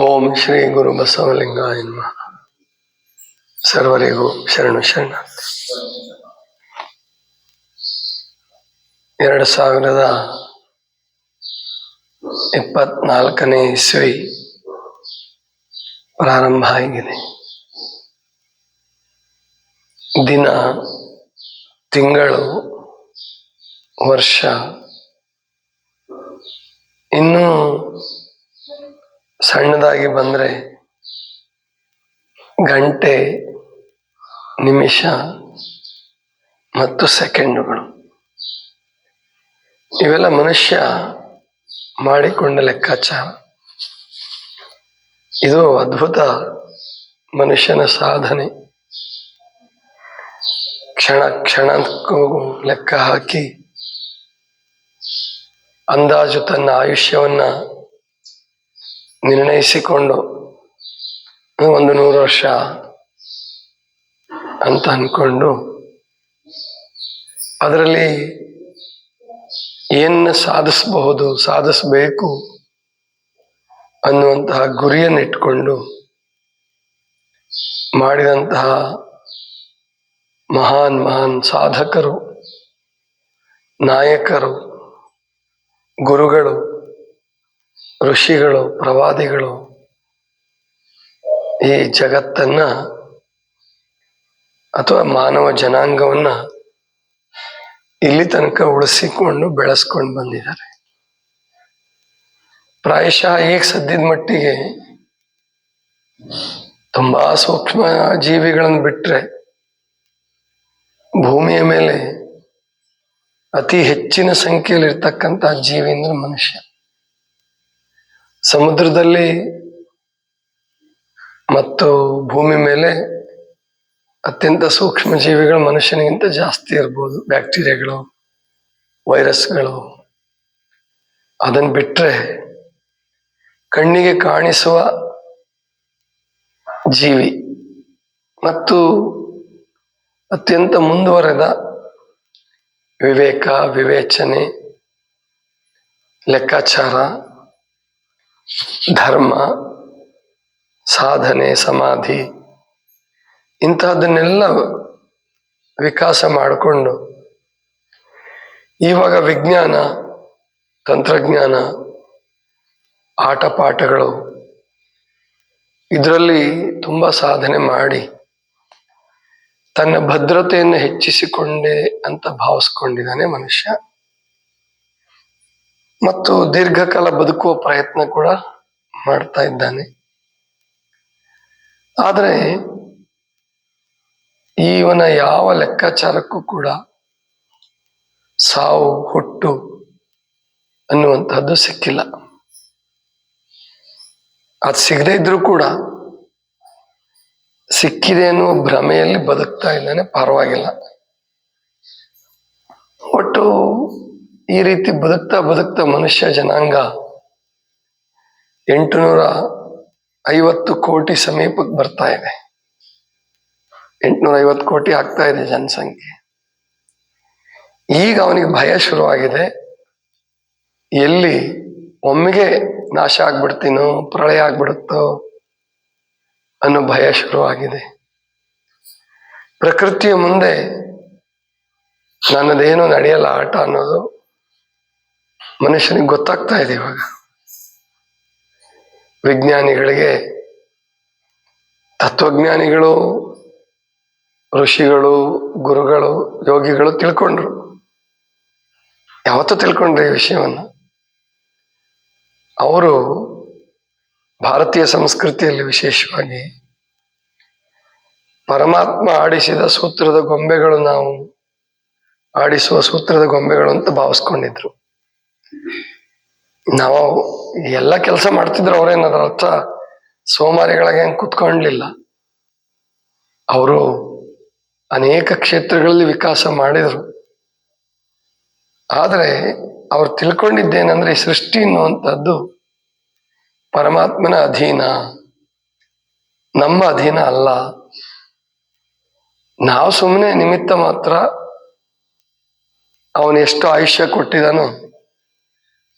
ಓಂ ಶ್ರೀ ಗುರು ಬಸವಲಿಂಗಾಯ ನಮಃ. ಸರ್ವರಿಗೂ ಶರಣು ಶರಣ. 2024ನೇ ಇಸ್ವಿ ಪ್ರಾರಂಭ ಆಗಿದೆ. ದಿನ, ತಿಂಗಳು, ವರ್ಷ ಇನ್ನೂ ಸಣ್ಣದಾಗಿ ಬಂದರೆ ಗಂಟೆ, ನಿಮಿಷ ಮತ್ತು ಸೆಕೆಂಡುಗಳು, ಇವೆಲ್ಲ ಮನುಷ್ಯ ಮಾಡಿಕೊಂಡ ಲೆಕ್ಕಾಚಾರ. ಇದು ಅದ್ಭುತ ಮನುಷ್ಯನ ಸಾಧನೆ. ಕ್ಷಣ ಕ್ಷಣಕ್ಕೂ ಲೆಕ್ಕ ಹಾಕಿ ಅಂದಾಜು ತನ್ನ ಆಯುಷ್ಯವನ್ನ ನಿರ್ಣಯಿಸಿಕೊಂಡು 100 ವರ್ಷ ಅಂತ ಅನ್ಕೊಂಡು ಅದರಲ್ಲಿ ಏನು ಸಾಧಿಸಬೇಕು ಅನ್ನುವಂತಹ ಗುರಿಯನ್ನಿಟ್ಕೊಂಡು ಮಾಡಿದಂತಹ ಮಹಾನ್ ಸಾಧಕರು, ನಾಯಕರು, ಗುರುಗಳು, ಋಷಿಗಳು, ಪ್ರವಾದಿಗಳು ಈ ಜಗತ್ತನ್ನ ಅಥವಾ ಮಾನವ ಜನಾಂಗವನ್ನ ಇಲ್ಲಿ ತನಕ ಉಳಿಸಿಕೊಂಡು ಬೆಳೆಸ್ಕೊಂಡು ಬಂದಿದ್ದಾರೆ. ಪ್ರಾಯಶಃ ಈಗ ಸದ್ಯದ ಮಟ್ಟಿಗೆ ತುಂಬಾ ಸೂಕ್ಷ್ಮ ಜೀವಿಗಳನ್ನು ಬಿಟ್ರೆ ಭೂಮಿಯ ಮೇಲೆ ಅತಿ ಹೆಚ್ಚಿನ ಸಂಖ್ಯೆಯಲ್ಲಿ ಇರ್ತಕ್ಕಂಥ ಜೀವಿ ಅಂದ್ರೆ ಮನುಷ್ಯ. ಸಮುದ್ರದಲ್ಲಿ ಮತ್ತು ಭೂಮಿ ಮೇಲೆ ಅತ್ಯಂತ ಸೂಕ್ಷ್ಮ ಜೀವಿಗಳು ಮನುಷ್ಯನಿಗಿಂತ ಜಾಸ್ತಿ ಇರ್ಬೋದು. ಬ್ಯಾಕ್ಟೀರಿಯಾಗಳು, ವೈರಸ್ಗಳು. ಅದನ್ನು ಬಿಟ್ರೆ ಕಣ್ಣಿಗೆ ಕಾಣಿಸುವ ಜೀವಿ ಮತ್ತು ಅತ್ಯಂತ ಮುಂದುವರೆದ ವಿವೇಕ, ವಿವೇಚನೆ, ಲೆಕ್ಕಾಚಾರ, ಧರ್ಮ, ಸಾಧನೆ, ಸಮಾಧಿ ಇಂತಹದನ್ನೆಲ್ಲ ವಿಕಾಸ ಮಾಡಿಕೊಂಡು ಇವಾಗ ವಿಜ್ಞಾನ, ತಂತ್ರಜ್ಞಾನ, ಆಟಪಾಠಗಳು ಇದರಲ್ಲಿ ತುಂಬ ಸಾಧನೆ ಮಾಡಿ ತನ್ನ ಭದ್ರತೆಯನ್ನು ಹೆಚ್ಚಿಸಿಕೊಂಡೆ ಅಂತ ಭಾವಿಸ್ಕೊಂಡಿದ್ದಾನೆ ಮನುಷ್ಯ. ಮತ್ತು ದೀರ್ಘಕಾಲ ಬದುಕುವ ಪ್ರಯತ್ನ ಕೂಡ ಮಾಡ್ತಾ ಇದ್ದಾನೆ. ಆದರೆ ಇವನ ಯಾವ ಲೆಕ್ಕಾಚಾರಕ್ಕೂ ಕೂಡ ಸಾವು, ಹುಟ್ಟು ಅನ್ನುವಂಥದ್ದು ಸಿಕ್ಕಿಲ್ಲ. ಅದು ಸಿಗದೇ ಇದ್ರೂ ಕೂಡ ಸಿಕ್ಕಿದೆ ಅನ್ನುವ ಭ್ರಮೆಯಲ್ಲಿ ಬದುಕ್ತಾ ಇದ್ದಾನೆ. ಪರವಾಗಿಲ್ಲ. ಒಟ್ಟು ಈ ರೀತಿ ಬದುಕ್ತಾ ಮನುಷ್ಯ ಜನಾಂಗ 850 ಕೋಟಿ ಸಮೀಪಕ್ಕೆ ಬರ್ತಾ ಇದೆ. 850 ಕೋಟಿ ಆಗ್ತಾ ಇದೆ ಜನಸಂಖ್ಯೆ. ಈಗ ಅವನಿಗೆ ಭಯ ಶುರುವಾಗಿದೆ. ಎಲ್ಲಿ ಒಮ್ಮೆಗೆ ನಾಶ ಆಗ್ಬಿಡ್ತೀನೋ, ಪ್ರಳಯ ಆಗ್ಬಿಡುತ್ತೋ ಅನ್ನೋ ಭಯ ಶುರುವಾಗಿದೆ. ಪ್ರಕೃತಿಯ ಮುಂದೆ ನನ್ನದೇನೋ ನಡೆಯಲ್ಲ ಆಟ ಅನ್ನೋದು ಮನುಷ್ಯನಿಗೆ ಗೊತ್ತಾಗ್ತಾ ಇದೆ ಇವಾಗ. ವಿಜ್ಞಾನಿಗಳಿಗೆ, ತತ್ವಜ್ಞಾನಿಗಳು, ಋಷಿಗಳು, ಗುರುಗಳು, ಯೋಗಿಗಳು ತಿಳ್ಕೊಂಡ್ರು. ಯಾವತ್ತೂ ತಿಳ್ಕೊಂಡ್ರು ಈ ವಿಷಯವನ್ನು. ಅವರು ಭಾರತೀಯ ಸಂಸ್ಕೃತಿಯಲ್ಲಿ ವಿಶೇಷವಾಗಿ ಪರಮಾತ್ಮ ಆಡಿಸಿದ ಸೂತ್ರದ ಗೊಂಬೆಗಳು ನಾವು ಆಡಿಸುವ ಸೂತ್ರದ ಗೊಂಬೆಗಳು ಅಂತ ಭಾವಿಸ್ಕೊಂಡಿದ್ರು. ನಾವು ಎಲ್ಲ ಕೆಲಸ ಮಾಡ್ತಿದ್ರು. ಅವರೇನದ್ರ ಅರ್ಥ ಸೋಮಾರಿಗಳಾಗಿ ಹೆಂಗೆ ಕುತ್ಕೊಂಡ್ಲಿಲ್ಲ. ಅವರು ಅನೇಕ ಕ್ಷೇತ್ರಗಳಲ್ಲಿ ವಿಕಾಸ ಮಾಡಿದರು. ಆದರೆ ಅವ್ರು ತಿಳ್ಕೊಂಡಿದ್ದೇನೆಂದ್ರೆ ಈ ಸೃಷ್ಟಿ ಅನ್ನುವಂಥದ್ದು ಪರಮಾತ್ಮನ ಅಧೀನ, ನಮ್ಮ ಅಧೀನ ಅಲ್ಲ. ನಾವು ಸುಮ್ಮನೆ ನಿಮಿತ್ತ ಮಾತ್ರ. ಅವನು ಎಷ್ಟು ಆಯುಷ್ಯ ಕೊಟ್ಟಿದ್ದಾನೋ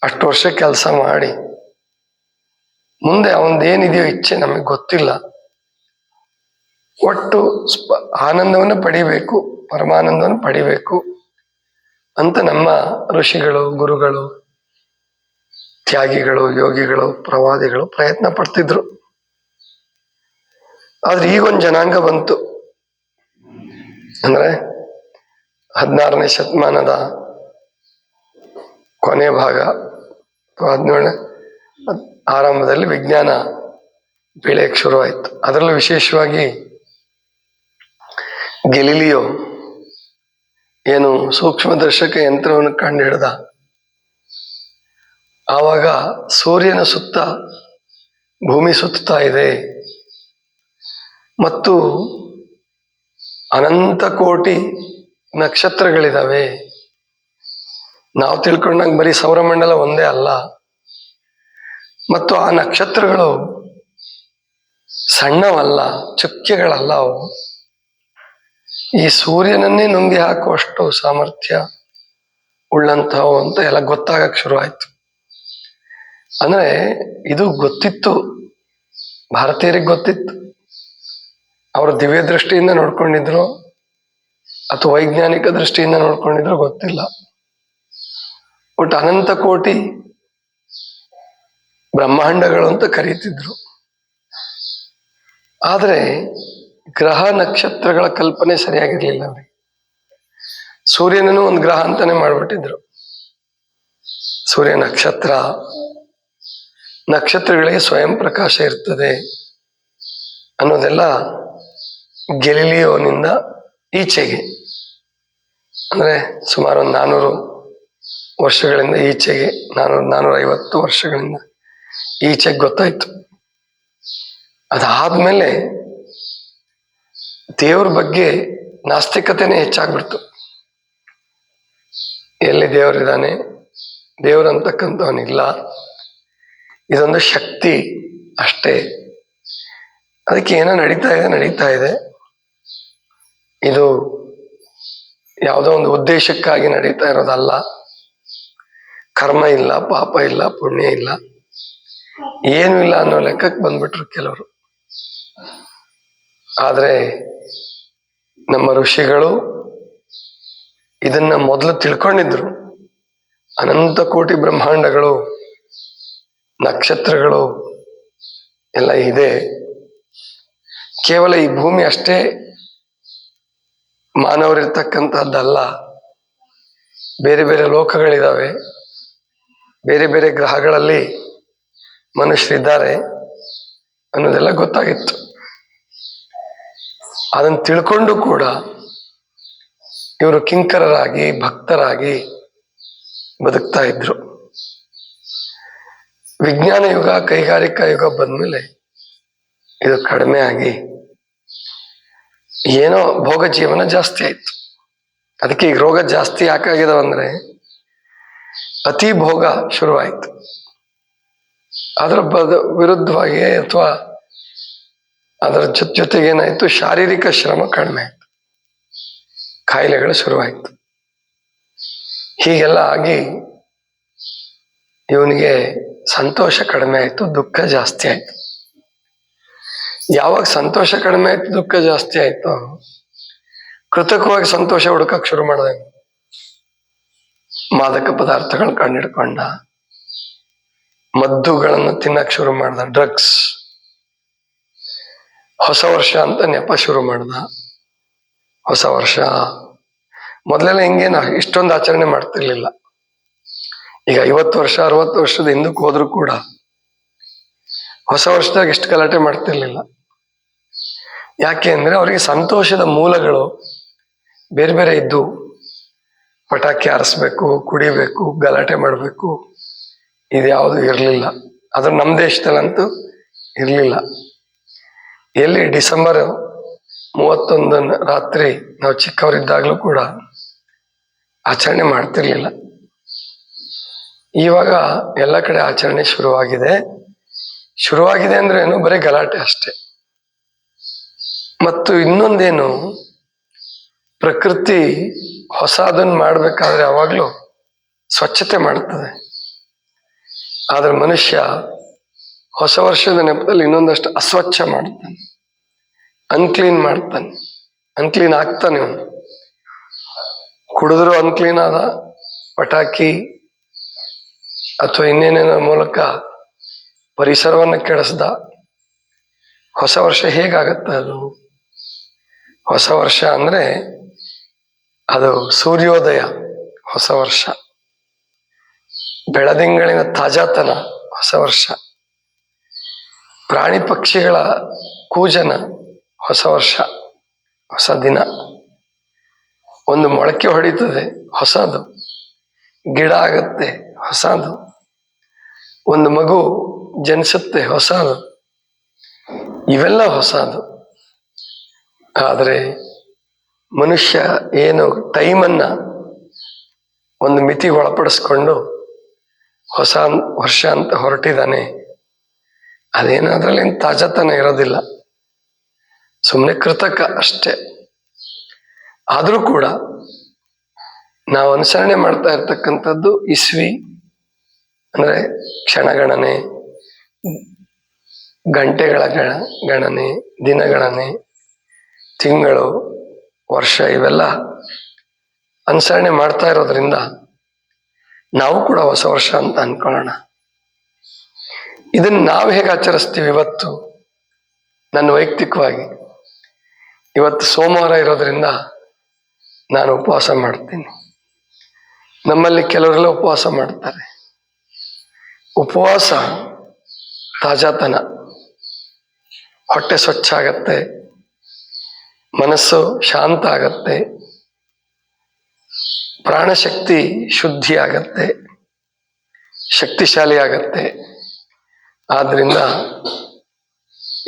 ಅಷ್ಟು ವರ್ಷ ಕೆಲಸ ಮಾಡಿ ಮುಂದೆ ಅವನದೇನಿದೆಯೋ ಇಚ್ಛೆ ನಮಗೆ ಗೊತ್ತಿಲ್ಲ, ಒಟ್ಟು ಆನಂದವನ್ನು ಪಡಿಬೇಕು, ಪರಮಾನಂದವನ್ನು ಪಡಿಬೇಕು ಅಂತ ನಮ್ಮ ಋಷಿಗಳು, ಗುರುಗಳು, ತ್ಯಾಗಿಗಳು, ಯೋಗಿಗಳು, ಪ್ರವಾದಿಗಳು ಪ್ರಯತ್ನ ಪಡ್ತಿದ್ರು. ಆದ್ರೆ ಈಗೊಂದು ಜನಾಂಗ ಬಂತು. ಅಂದ್ರೆ 16ನೇ ಶತಮಾನದ ಕೊನೆ ಭಾಗ ಅಥವಾ 17ನೇ ಆರಂಭದಲ್ಲಿ ವಿಜ್ಞಾನ ಬೆಳೆಯಕ್ಕೆ ಶುರುವಾಯಿತು. ಅದರಲ್ಲೂ ವಿಶೇಷವಾಗಿ ಗೆಲಿಲಿಯೋ ಏನು ಸೂಕ್ಷ್ಮದರ್ಶಕ ಯಂತ್ರವನ್ನು ಕಂಡು ಹಿಡ್ದ, ಆವಾಗ ಸೂರ್ಯನ ಸುತ್ತ ಭೂಮಿ ಸುತ್ತಾ ಇದೆ ಮತ್ತು ಅನಂತ ಕೋಟಿ ನಕ್ಷತ್ರಗಳಿದಾವೆ. ನಾವು ತಿಳ್ಕೊಂಡಂಗೆ ಬರೀ ಸೌರಮಂಡಲ ಒಂದೇ ಅಲ್ಲ, ಮತ್ತು ಆ ನಕ್ಷತ್ರಗಳು ಸಣ್ಣವಲ್ಲ, ಚುಕ್ಕೆಗಳಲ್ಲ, ಅವು ಈ ಸೂರ್ಯನನ್ನೇ ನುಂಗಿ ಹಾಕುವಷ್ಟು ಸಾಮರ್ಥ್ಯ ಉಳ್ಳಂತಹವು ಅಂತ ಎಲ್ಲ ಗೊತ್ತಾಗಕ್ಕೆ ಶುರುವಾಯ್ತು. ಅಂದ್ರೆ ಇದು ಗೊತ್ತಿತ್ತು, ಭಾರತೀಯರಿಗೆ ಗೊತ್ತಿತ್ತು. ಅವರು ದಿವ್ಯ ದೃಷ್ಟಿಯಿಂದ ನೋಡ್ಕೊಂಡಿದ್ರು ಅಥವಾ ವೈಜ್ಞಾನಿಕ ದೃಷ್ಟಿಯಿಂದ ನೋಡ್ಕೊಂಡಿದ್ರು ಗೊತ್ತಿಲ್ಲ. ಒಟ್ಟು ಅನಂತ ಕೋಟಿ ಬ್ರಹ್ಮಾಂಡಗಳು ಅಂತ ಕರೀತಿದ್ರು. ಆದ್ರೆ ಗ್ರಹ ನಕ್ಷತ್ರಗಳ ಕಲ್ಪನೆ ಸರಿಯಾಗಿರ್ಲಿಲ್ಲ ಅವ್ರಿಗೆ. ಸೂರ್ಯನನ್ನು ಒಂದು ಗ್ರಹ ಅಂತಾನೆ ಮಾಡ್ಬಿಟ್ಟಿದ್ರು. ಸೂರ್ಯ ನಕ್ಷತ್ರ, ನಕ್ಷತ್ರಗಳಿಗೆ ಸ್ವಯಂ ಪ್ರಕಾಶ ಇರ್ತದೆ ಅನ್ನೋದೆಲ್ಲ ಗೆಲಿಲಿಯೋನಿಂದ ಈಚೆಗೆ, ಅಂದ್ರೆ ಸುಮಾರು 400 ವರ್ಷಗಳಿಂದ ಈಚೆಗೆ, 450 ವರ್ಷಗಳಿಂದ ಈಚೆಗೆ ಗೊತ್ತಾಯ್ತು. ಅದಾದ್ಮೇಲೆ ದೇವ್ರ ಬಗ್ಗೆ ನಾಸ್ತಿಕತೆನೇ ಹೆಚ್ಚಾಗ್ಬಿಡ್ತು. ಎಲ್ಲಿ ದೇವರಿದ್ದಾನೆ, ದೇವ್ರಂತಕ್ಕಂಥವನಿಲ್ಲ, ಇದೊಂದು ಶಕ್ತಿ ಅಷ್ಟೇ, ಅದಕ್ಕೆ ಏನೋ ನಡೀತಾ ಇದೆ, ಇದು ಯಾವುದೋ ಒಂದು ಉದ್ದೇಶಕ್ಕಾಗಿ ನಡೀತಾ ಇರೋದಲ್ಲ, ಕರ್ಮ ಇಲ್ಲ, ಪಾಪ ಇಲ್ಲ, ಪುಣ್ಯ ಇಲ್ಲ, ಏನೂ ಇಲ್ಲ ಅನ್ನೋ ಲೆಕ್ಕಕ್ಕೆ ಬಂದ್ಬಿಟ್ರು ಕೆಲವರು. ಆದ್ರೆ ನಮ್ಮ ಋಷಿಗಳು ಇದನ್ನ ಮೊದಲು ತಿಳ್ಕೊಂಡಿದ್ರು. ಅನಂತ ಕೋಟಿ ಬ್ರಹ್ಮಾಂಡಗಳು, ನಕ್ಷತ್ರಗಳು ಎಲ್ಲ ಇದೆ, ಕೇವಲ ಈ ಭೂಮಿ ಅಷ್ಟೇ ಮಾನವರಿರ್ತಕ್ಕಂಥದ್ದಲ್ಲ, ಬೇರೆ ಬೇರೆ ಲೋಕಗಳಿದಾವೆ, ಬೇರೆ ಬೇರೆ ಗ್ರಹಗಳಲ್ಲಿ ಮನುಷ್ಯರಿದ್ದಾರೆ ಅನ್ನೋದೆಲ್ಲ ಗೊತ್ತಾಗಿತ್ತು. ಅದನ್ನು ತಿಳ್ಕೊಂಡು ಕೂಡ ಇವರು ಕಿಂಕರರಾಗಿ, ಭಕ್ತರಾಗಿ ಬದುಕ್ತಾ ಇದ್ರು. ವಿಜ್ಞಾನ ಯುಗ, ಕೈಗಾರಿಕಾ ಯುಗ ಬಂದ್ಮೇಲೆ ಇದು ಕಡಿಮೆ ಆಗಿ ಏನೋ ಭೋಗ ಜೀವನ ಜಾಸ್ತಿ ಆಯ್ತು. ಅದಕ್ಕೆ ಈಗ ರೋಗ ಜಾಸ್ತಿ ಯಾಕಾಗಿದಾವಂದ್ರೆ ಅತಿ ಭೋಗ ಶುರುವಾಯ್ತು. ಅದರ ವಿರುದ್ಧವಾಗಿ ಅಥವಾ ಅದರ ಜೊತೆಗೆ ಏನಾಯ್ತು, ಶಾರೀರಿಕ ಶ್ರಮ ಕಡಿಮೆ ಆಯ್ತು, ಕಾಯಿಲೆಗಳು ಶುರುವಾಯ್ತು. ಹೀಗೆಲ್ಲ ಆಗಿ ಇವನಿಗೆ ಸಂತೋಷ ಕಡಿಮೆ ಆಯ್ತು, ದುಃಖ ಜಾಸ್ತಿ ಆಯ್ತು. ಯಾವಾಗ ಸಂತೋಷ ಕಡಿಮೆ ಆಯ್ತು, ದುಃಖ ಜಾಸ್ತಿ ಆಯ್ತು, ಕೃತಕವಾಗಿ ಸಂತೋಷ ಹುಡುಕಕ್ ಶುರು ಮಾಡಿದ. ಮಾದಕ ಪದಾರ್ಥಗಳು ಕಂಡಿಡ್ಕೊಂಡ, ಮದ್ದುಗಳನ್ನು ತಿನ್ನಕ್ ಶುರು ಮಾಡ್ದ, ಡ್ರಗ್ಸ್, ಹೊಸ ವರ್ಷ ಅಂತ ನೆಪ ಶುರು ಮಾಡ್ದ. ಹೊಸ ವರ್ಷ ಮೊದಲೆಲ್ಲ ಹಿಂಗೇನ ಇಷ್ಟೊಂದು ಆಚರಣೆ ಮಾಡ್ತಿರ್ಲಿಲ್ಲ. ಈಗ 50 ವರ್ಷ 60 ವರ್ಷದ ಹಿಂದಕ್ಕೆ ಹೋದ್ರು ಕೂಡ ಹೊಸ ವರ್ಷದಾಗ ಇಷ್ಟು ಗಲಾಟೆ ಮಾಡ್ತಿರ್ಲಿಲ್ಲ. ಯಾಕೆ ಅಂದ್ರೆ ಅವರಿಗೆ ಸಂತೋಷದ ಮೂಲಗಳು ಬೇರೆ ಬೇರೆ ಇದ್ದು, ಪಟಾಕಿ ಹಾರಿಸ್ಬೇಕು, ಕುಡಿಬೇಕು, ಗಲಾಟೆ ಮಾಡಬೇಕು, ಇದ್ಯಾವುದು ಇರಲಿಲ್ಲ. ಅದು ನಮ್ಮ ದೇಶದಲ್ಲಂತೂ ಇರಲಿಲ್ಲ. ಎಲ್ಲಿ ಡಿಸೆಂಬರ್ 31 ರಾತ್ರಿ ನಾವು ಚಿಕ್ಕವರಿದ್ದಾಗಲೂ ಕೂಡ ಆಚರಣೆ ಮಾಡ್ತಿರ್ಲಿಲ್ಲ. ಇವಾಗ ಎಲ್ಲ ಕಡೆ ಆಚರಣೆ ಶುರುವಾಗಿದೆ ಅಂದ್ರೆ ಏನು, ಬರೀ ಗಲಾಟೆ ಅಷ್ಟೆ. ಮತ್ತು ಇನ್ನೊಂದೇನು, ಪ್ರಕೃತಿ ಹೊಸದನ್ನು ಮಾಡಬೇಕಾದ್ರೆ ಯಾವಾಗಲೂ ಸ್ವಚ್ಛತೆ ಮಾಡ್ತದೆ. ಆದ್ರೆ ಮನುಷ್ಯ ಹೊಸ ವರ್ಷದ ನೆಪದಲ್ಲಿ ಇನ್ನೊಂದಷ್ಟು ಅಸ್ವಚ್ಛ ಮಾಡ್ತಾನೆ, ಅನ್ಕ್ಲೀನ್ ಮಾಡ್ತಾನೆ, ಅನ್ಕ್ಲೀನ್ ಆಗ್ತಾನೆ. ಅವನು ಕುಡಿದ್ರು ಅನ್ಕ್ಲೀನ್ ಆದ, ಪಟಾಕಿ ಅಥವಾ ಇನ್ನೇನೇನೋ ಮೂಲಕ ಪರಿಸರವನ್ನು ಕೆಡಿಸ್ದ. ಹೊಸ ವರ್ಷ ಹೇಗಾಗತ್ತ ಅದು? ಹೊಸ ವರ್ಷ ಅಂದ್ರೆ ಅದು ಸೂರ್ಯೋದಯ, ಹೊಸ ವರ್ಷ. ಬೆಳದಿಂಗಳಿನ ತಾಜಾತನ, ಹೊಸ ವರ್ಷ. ಪ್ರಾಣಿ ಪಕ್ಷಿಗಳ ಕೂಜನ, ಹೊಸ ವರ್ಷ, ಹೊಸ ದಿನ. ಒಂದು ಮೊಳಕೆ ಹೊಡಿತದೆ, ಹೊಸದು. ಗಿಡ ಆಗತ್ತೆ, ಹೊಸದು. ಒಂದು ಮಗು ಜನಿಸುತ್ತೆ, ಹೊಸದು. ಇವೆಲ್ಲ ಹೊಸದು. ಆದರೆ ಮನುಷ್ಯ ಏನು ಟೈಮನ್ನ ಒಂದು ಮಿತಿಗೆ ಒಳಪಡಿಸ್ಕೊಂಡು ಹೊಸ ವರ್ಷ ಅಂತ ಹೊರಟಿದ್ದಾನೆ, ಅದೇನಾದ್ರಲ್ಲಿ ತಾಜಾತನ ಇರೋದಿಲ್ಲ, ಸುಮ್ಮನೆ ಕೃತಕ ಅಷ್ಟೇ. ಆದರೂ ಕೂಡ ನಾವು ಅನುಸರಣೆ ಮಾಡ್ತಾ ಇರ್ತಕ್ಕಂಥದ್ದು ಇಸ್ವಿ ಅಂದ್ರೆ ಕ್ಷಣಗಣನೆ, ಗಂಟೆಗಳ ಗಣನೆ, ದಿನಗಣನೆ, ತಿಂಗಳು, ವರ್ಷ, ಇವೆಲ್ಲ ಅನುಸರಣೆ ಮಾಡ್ತಾ ಇರೋದ್ರಿಂದ ನಾವು ಕೂಡ ಹೊಸ ವರ್ಷ ಅಂತ ಅನ್ಕೊಳ್ಳೋಣ. ಇದನ್ನು ನಾವು ಹೇಗೆ ಆಚರಿಸ್ತೀವಿ? ಇವತ್ತು ನನ್ನ ವೈಯಕ್ತಿಕವಾಗಿ ಇವತ್ತು ಸೋಮವಾರ ಇರೋದ್ರಿಂದ ನಾನು ಉಪವಾಸ ಮಾಡ್ತೀನಿ. ನಮ್ಮಲ್ಲಿ ಕೆಲವರೆಲ್ಲ ಉಪವಾಸ ಮಾಡ್ತಾರೆ. ಉಪವಾಸ ತಾಜಾತನ, ಹೊಟ್ಟೆ ಸ್ವಚ್ಛ ಆಗತ್ತೆ, ಮನಸ್ಸು ಶಾಂತ ಆಗತ್ತೆ, ಪ್ರಾಣಶಕ್ತಿ ಶುದ್ಧಿ ಆಗತ್ತೆ, ಶಕ್ತಿಶಾಲಿ ಆಗತ್ತೆ. ಆದ್ರಿಂದ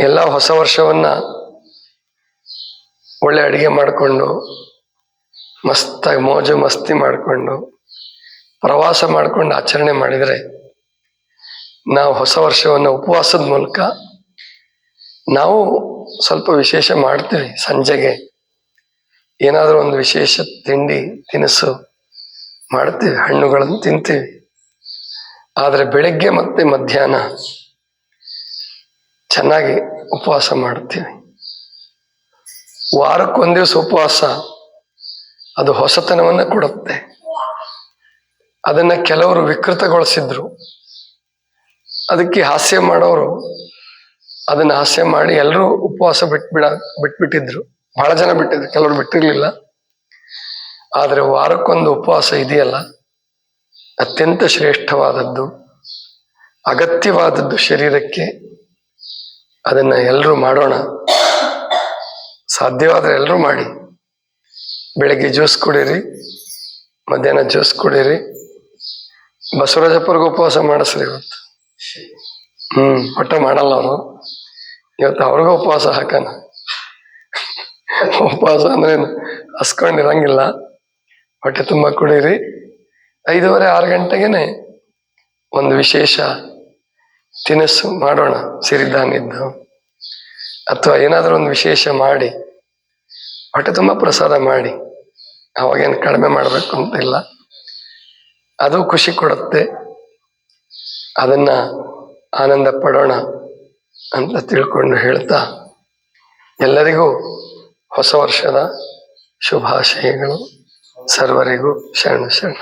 ಎಲ್ಲ ಹೊಸ ವರ್ಷವನ್ನ ಒಳ್ಳೆ ಅಡಿಗೆ ಮಾಡಿಕೊಂಡು ಮಸ್ತಾಗಿ ಮೋಜು ಮಸ್ತಿ ಮಾಡಿಕೊಂಡು ಪ್ರವಾಸ ಮಾಡ್ಕೊಂಡು ಆಚರಣೆ ಮಾಡಿದರೆ, ನಾವು ಹೊಸ ವರ್ಷವನ್ನು ಉಪವಾಸದ ಮೂಲಕ ನಾವು ಸ್ವಲ್ಪ ವಿಶೇಷ ಮಾಡ್ತೀವಿ. ಸಂಜೆಗೆ ಏನಾದರೂ ಒಂದು ವಿಶೇಷ ತಿಂಡಿ ತಿನಿಸು ಮಾಡ್ತೀವಿ, ಹಣ್ಣುಗಳನ್ನು ತಿಂತೀವಿ. ಆದರೆ ಬೆಳಗ್ಗೆ ಮತ್ತೆ ಮಧ್ಯಾಹ್ನ ಚೆನ್ನಾಗಿ ಉಪವಾಸ ಮಾಡ್ತೀವಿ. ವಾರಕ್ಕೊಂದ್ ದಿವಸ ಉಪವಾಸ ಅದು ಹೊಸತನವನ್ನ ಕೊಡುತ್ತೆ. ಅದನ್ನ ಕೆಲವರು ವಿಕೃತಗೊಳಿಸಿದ್ರು. ಅದಕ್ಕೆ ಹಾಸ್ಯ ಮಾಡೋರು ಅದನ್ನ ಹಾಸ್ಯ ಮಾಡಿ ಎಲ್ಲರೂ ಉಪವಾಸ ಬಿಟ್ಬಿಟ್ಟಿದ್ರು. ಬಹಳ ಜನ ಬಿಟ್ಟಿದ್ರು, ಕೆಲವರು ಬಿಟ್ಟಿರ್ಲಿಲ್ಲ. ಆದರೆ ವಾರಕ್ಕೊಂದು ಉಪವಾಸ ಇದೆಯಲ್ಲ, ಅತ್ಯಂತ ಶ್ರೇಷ್ಠವಾದದ್ದು, ಅಗತ್ಯವಾದದ್ದು ಶರೀರಕ್ಕೆ. ಅದನ್ನ ಎಲ್ಲರೂ ಮಾಡೋಣ. ಸಾಧ್ಯವಾದ್ರೆ ಎಲ್ಲರೂ ಮಾಡಿ. ಬೆಳಗ್ಗೆ ಜ್ಯೂಸ್ ಕುಡೀರಿ, ಮಧ್ಯಾಹ್ನ ಜ್ಯೂಸ್ ಕುಡೀರಿ. ಬಸವರಾಜಪ್ಪರ್ಗೂ ಉಪವಾಸ ಮಾಡಿಸ್ರಿ ಇವತ್ತು. ಒಟ್ಟ ಮಾಡಲ್ಲ ಅವರು, ಇವತ್ತು ಅವ್ರಿಗೂ ಉಪವಾಸ ಹಾಕೋಣ. ಉಪವಾಸ ಅಂದ್ರೆ ಹಸ್ಕೊಂಡಿರಂಗಿಲ್ಲ, ಹೊಟ್ಟೆ ತುಂಬ ಕುಡೀರಿ. 5:30, 6 ಗಂಟೆಗೆನೆ ಒಂದು ವಿಶೇಷ ತಿನಿಸು ಮಾಡೋಣ, ಸಿರಿಧಾನ್ಯದ್ದು ಅಥವಾ ಏನಾದರೂ ಒಂದು ವಿಶೇಷ ಮಾಡಿ ಹೊಟ್ಟೆ ತುಂಬ ಪ್ರಸಾದ ಮಾಡಿ. ಅವಾಗೇನು ಕಡಿಮೆ ಮಾಡಬೇಕು ಅಂತ ಇಲ್ಲ, ಅದು ಖುಷಿ ಕೊಡುತ್ತೆ. ಅದನ್ನ ಆನಂದ ಪಡೋಣ ಅಂತ ತಿಳ್ಕೊಂಡು ಹೇಳ್ತಾ, ಎಲ್ಲರಿಗೂ ಹೊಸ ವರ್ಷದ ಶುಭಾಶಯಗಳು. ಸರ್ವರಿಗೂ ಶರಣ ಶರಣ.